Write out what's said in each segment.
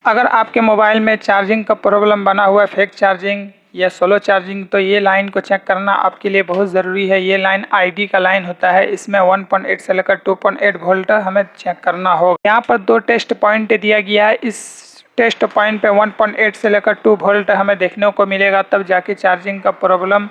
अगर आपके मोबाइल में चार्जिंग का प्रॉब्लम बना हुआ है, फेक चार्जिंग या स्लो चार्जिंग, तो ये लाइन को चेक करना आपके लिए बहुत ज़रूरी है। ये लाइन आईडी का लाइन होता है, इसमें 1.8 से लेकर 2.8 वोल्ट हमें चेक करना होगा। यहाँ पर दो टेस्ट पॉइंट दिया गया है, इस टेस्ट पॉइंट पे 1.8 से लेकर 2 वोल्ट हमें देखने को मिलेगा, तब जाके चार्जिंग का प्रॉब्लम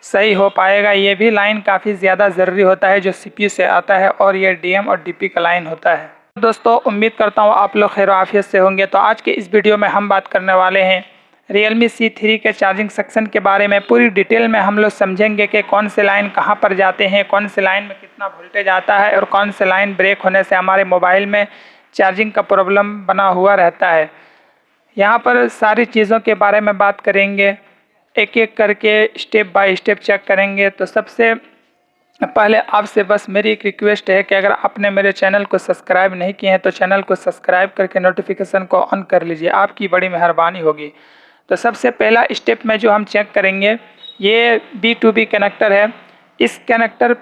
सही हो पाएगा। ये भी लाइन काफ़ी ज़्यादा ज़रूरी होता है जो सीपीयू से आता है, और ये डीएम और डीपी का लाइन होता है। दोस्तों, उम्मीद करता हूँ आप लोग खैर आफियत से होंगे। तो आज के इस वीडियो में हम बात करने वाले हैं Realme C3 के चार्जिंग सेक्शन के बारे में। पूरी डिटेल में हम लोग समझेंगे कि कौन से लाइन कहाँ पर जाते हैं, कौन से लाइन में कितना वोल्टेज आता है, और कौन से लाइन ब्रेक होने से हमारे मोबाइल में चार्जिंग का प्रॉब्लम बना हुआ रहता है। यहाँ पर सारी चीज़ों के बारे में बात करेंगे, एक एक करके स्टेप बाय स्टेप चेक करेंगे। तो सबसे पहले आपसे बस मेरी एक रिक्वेस्ट है कि अगर आपने मेरे चैनल को सब्सक्राइब नहीं किए हैं तो चैनल को सब्सक्राइब करके नोटिफिकेशन को ऑन कर लीजिए, आपकी बड़ी मेहरबानी होगी। तो सबसे पहला स्टेप में जो हम चेक करेंगे, ये B2B कनेक्टर है। इस कनेक्टर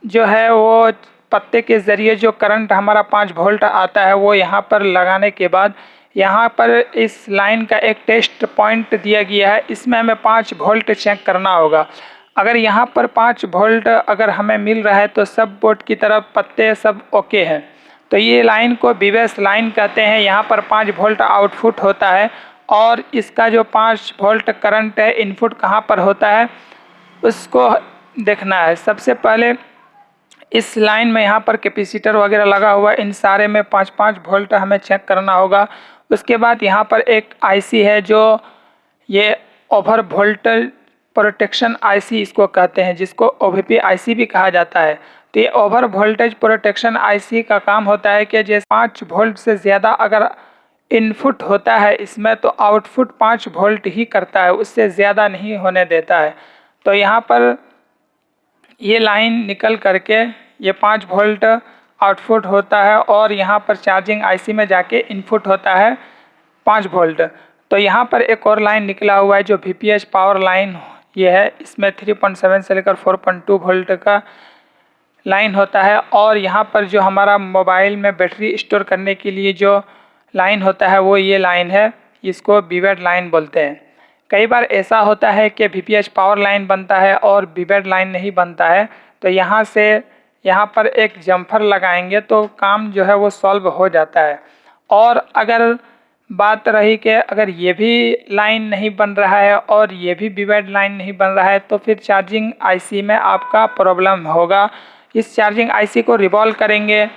जो है वो पत्ते के ज़रिए जो करंट हमारा 5 वोल्ट आता है, वो यहाँ पर लगाने के बाद यहाँ पर इस लाइन का एक टेस्ट पॉइंट दिया गया है, इसमें हमें 5 वोल्ट चेक करना होगा। अगर यहाँ पर 5 वोल्ट अगर हमें मिल रहा है तो सब बोर्ड की तरफ पत्ते सब ओके हैं। तो ये लाइन को बीवेस लाइन कहते हैं। यहाँ पर 5 वोल्ट आउटपुट होता है, और इसका जो 5 वोल्ट करंट है इनपुट कहाँ पर होता है उसको देखना है। सबसे पहले इस लाइन में यहाँ पर कैपेसिटर वगैरह लगा हुआ है, इन सारे में 5-5 वोल्ट हमें चेक करना होगा। उसके बाद यहाँ पर एक आईसी है जो ये ओवर वोल्टेज प्रोटेक्शन आईसी इसको कहते हैं, जिसको ओवीपी आईसी भी कहा जाता है। तो ये ओवर वोल्टेज प्रोटेक्शन आईसी का काम होता है कि जैसे 5 वोल्ट से ज़्यादा अगर इनपुट होता है इसमें, तो आउटपुट 5 वोल्ट ही करता है, उससे ज़्यादा नहीं होने देता है। तो यहाँ पर ये लाइन निकल करके ये 5 वोल्ट आउटपुट होता है, और यहाँ पर चार्जिंग आईसी में जाके इनपुट होता है 5 वोल्ट। तो यहाँ पर एक और लाइन निकला हुआ है जो VPH पावर लाइन ये है, इसमें 3.7 से लेकर 4.2 वोल्ट का लाइन होता है। और यहाँ पर जो हमारा मोबाइल में बैटरी स्टोर करने के लिए जो लाइन होता है वो ये लाइन है, इसको बीवेड लाइन बोलते हैं। कई बार ऐसा होता है कि VPH पावर लाइन बनता है और बीवेड लाइन नहीं बनता है, तो यहाँ से यहाँ पर एक जम्फर लगाएंगे तो काम जो है वो सॉल्व हो जाता है। और अगर बात रही कि अगर ये भी लाइन नहीं बन रहा है और ये भी बीवेड लाइन नहीं बन रहा है, तो फिर चार्जिंग आईसी में आपका प्रॉब्लम होगा। इस चार्जिंग आईसी को रिवॉल्व करेंगे,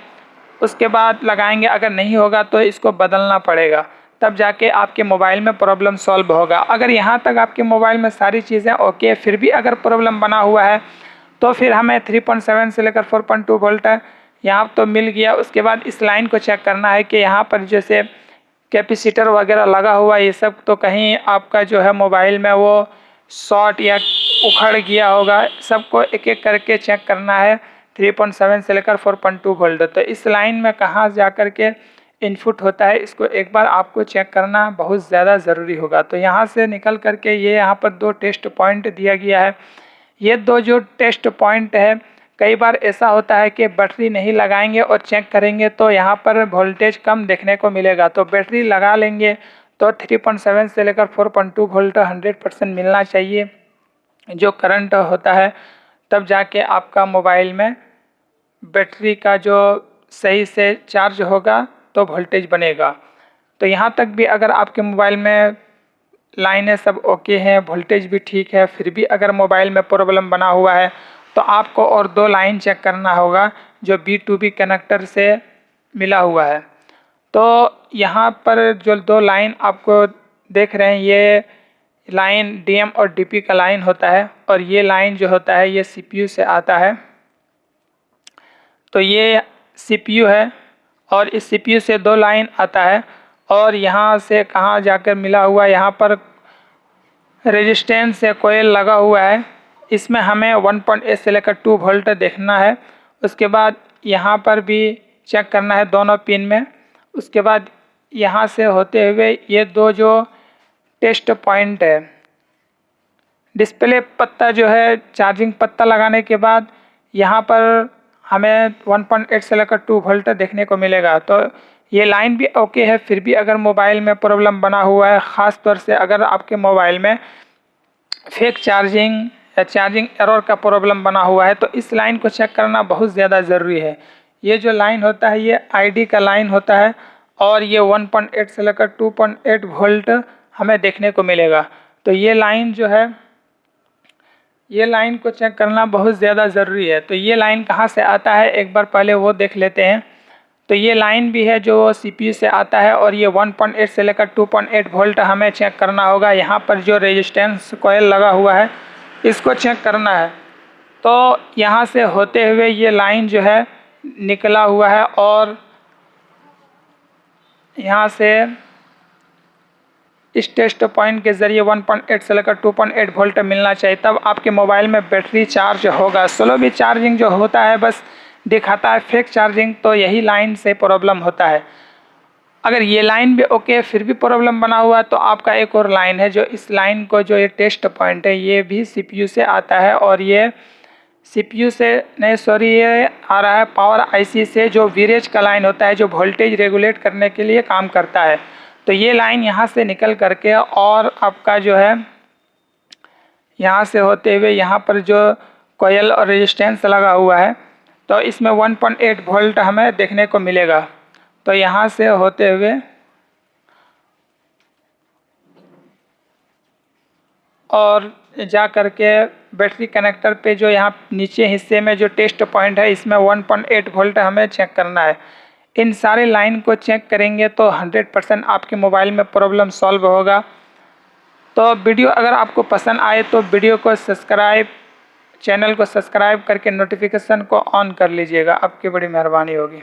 उसके बाद लगाएंगे। अगर नहीं होगा तो इसको बदलना पड़ेगा, तब जाके आपके मोबाइल में प्रॉब्लम सॉल्व होगा। अगर यहाँ तक आपके मोबाइल में सारी चीज़ें ओके, फिर भी अगर प्रॉब्लम बना हुआ है तो फिर हमें 3.7 से लेकर 4.2 वोल्ट यहाँ तो मिल गया। उसके बाद इस लाइन को चेक करना है कि यहाँ पर जैसे कैपेसिटर वगैरह लगा हुआ ये सब, तो कहीं आपका जो है मोबाइल में वो शॉर्ट या उखड़ गया होगा। सबको एक एक करके चेक करना है, 3.7 से लेकर 4.2 वोल्ट। तो इस लाइन में कहाँ जा कर के इनपुट होता है, इसको एक बार आपको चेक करना बहुत ज़्यादा ज़रूरी होगा। तो यहाँ से निकल करके ये यहाँ पर 2 टेस्ट पॉइंट दिया गया है। ये 2 जो टेस्ट पॉइंट है, कई बार ऐसा होता है कि बैटरी नहीं लगाएंगे और चेक करेंगे तो यहाँ पर वोल्टेज कम देखने को मिलेगा। तो बैटरी लगा लेंगे तो 3.7 से लेकर 4.2 वोल्ट 100% मिलना चाहिए जो करंट होता है, तब जाके आपका मोबाइल में बैटरी का जो सही से चार्ज होगा तो वोल्टेज बनेगा। तो यहाँ तक भी अगर आपके मोबाइल में लाइनें सब ओके हैं, वोल्टेज भी ठीक है, फिर भी अगर मोबाइल में प्रॉब्लम बना हुआ है तो आपको और 2 लाइन चेक करना होगा जो B2B कनेक्टर से मिला हुआ है। तो यहाँ पर जो 2 लाइन आपको देख रहे हैं, ये लाइन DM और DP का लाइन होता है, और ये लाइन जो होता है ये CPU से आता है। तो ये CPU है और इस CPU से 2 लाइन आता है, और यहाँ से कहाँ जाकर मिला हुआ है, यहाँ पर रेजिस्टेंस से कोयल लगा हुआ है, इसमें हमें 1.8 से लेकर 2 वोल्ट देखना है। उसके बाद यहाँ पर भी चेक करना है दोनों पिन में। उसके बाद यहाँ से होते हुए ये 2 जो टेस्ट पॉइंट है, डिस्प्ले पत्ता जो है चार्जिंग पत्ता लगाने के बाद यहाँ पर हमें 1.8 से लेकर 2 वोल्ट देखने को मिलेगा। तो ये लाइन भी ओके है, फिर भी अगर मोबाइल में प्रॉब्लम बना हुआ है, ख़ास तौर से अगर आपके मोबाइल में फेक चार्जिंग या चार्जिंग एरर का प्रॉब्लम बना हुआ है, तो इस लाइन को चेक करना बहुत ज़्यादा ज़रूरी है। ये जो लाइन होता है ये आईडी का लाइन होता है और ये 1.8 से लेकर 2.8 वोल्ट हमें देखने को मिलेगा। तो ये लाइन जो है, ये लाइन को चेक करना बहुत ज़्यादा ज़रूरी है। तो ये लाइन कहाँ से आता है एक बार पहले वो देख लेते हैं। तो ये लाइन भी है जो CPU से आता है और ये 1.8 से लेकर 2.8 वोल्ट हमें चेक करना होगा। यहाँ पर जो रेजिस्टेंस कॉइल लगा हुआ है इसको चेक करना है। तो यहाँ से होते हुए ये लाइन जो है निकला हुआ है और यहाँ से इस टेस्ट पॉइंट के ज़रिए 1.8 से लेकर 2.8 वोल्ट मिलना चाहिए, तब आपके मोबाइल में बैटरी चार्ज होगा। स्लो भी चार्जिंग जो होता है बस दिखाता है फेक चार्जिंग, तो यही लाइन से प्रॉब्लम होता है। अगर ये लाइन भी ओके फिर भी प्रॉब्लम बना हुआ है तो आपका एक और लाइन है, जो इस लाइन को जो ये टेस्ट पॉइंट है ये भी CPU से आता है और ये CPU से नहीं सॉरी ये आ रहा है पावर IC से, जो वीरेज का लाइन होता है जो वोल्टेज रेगुलेट करने के लिए काम करता है। तो ये लाइन यहाँ से निकल करके और आपका जो है यहाँ से होते हुए यहाँ पर जो कॉइल और रेजिस्टेंस लगा हुआ है तो इसमें 1.8 वोल्ट हमें देखने को मिलेगा। तो यहाँ से होते हुए और जा करके बैटरी कनेक्टर पे जो यहाँ नीचे हिस्से में जो टेस्ट पॉइंट है इसमें 1.8 वोल्ट हमें चेक करना है। इन सारे लाइन को चेक करेंगे तो 100% आपके मोबाइल में प्रॉब्लम सॉल्व होगा। तो वीडियो अगर आपको पसंद आए तो वीडियो को चैनल को सब्सक्राइब करके नोटिफिकेशन को ऑन कर लीजिएगा, आपकी बड़ी मेहरबानी होगी।